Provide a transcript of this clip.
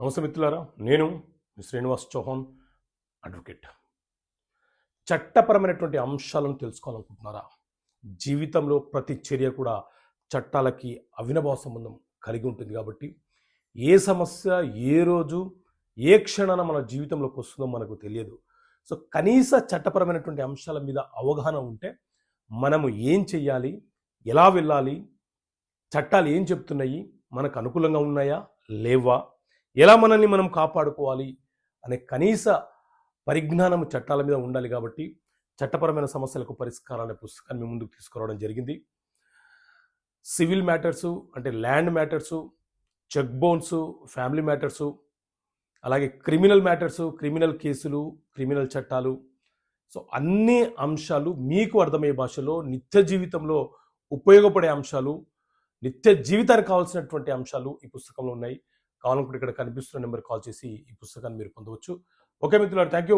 నమస్తే మిత్రులారా, నేను మీ శ్రీనివాస్ చౌహాన్, అడ్వకేట్. చట్టపరమైనటువంటి అంశాలను తెలుసుకోవాలనుకుంటున్నారా? జీవితంలో ప్రతి చర్య కూడా చట్టాలకి అవినాభావ సంబంధం కలిగి ఉంటుంది కాబట్టి ఏ సమస్య ఏ రోజు ఏ క్షణాన మన జీవితంలోకి వస్తుందో మనకు తెలియదు. సో కనీస చట్టపరమైనటువంటి అంశాల మీద అవగాహన ఉంటే మనము ఏం చెయ్యాలి, ఎలా వెళ్ళాలి, చట్టాలు ఏం చెప్తున్నాయి, మనకు అనుకూలంగా ఉన్నాయా లేవా, ఎలా మనల్ని మనం కాపాడుకోవాలి అనే కనీస పరిజ్ఞానం చట్టాల మీద ఉండాలి. కాబట్టి చట్టపరమైన సమస్యలకు పరిష్కారం అనే పుస్తకాన్ని మీ ముందుకు తీసుకురావడం జరిగింది. సివిల్ మ్యాటర్సు అంటే land matters, check bounce, family matters, అలాగే క్రిమినల్ మ్యాటర్సు, క్రిమినల్ కేసులు, క్రిమినల్ చట్టాలు. సో అన్ని అంశాలు మీకు అర్థమయ్యే భాషలో నిత్య జీవితంలో ఉపయోగపడే అంశాలు, నిత్య జీవితానికి కావాల్సినటువంటి అంశాలు ఈ పుస్తకంలో ఉన్నాయి. కావాలనుకుంటే ఇక్కడ కనిపిస్తున్న నెంబర్ కాల్ చేసి ఈ పుస్తకాన్ని మీరు పొందవచ్చు. ఓకే మిత్రులారా, థ్యాంక్ యూ.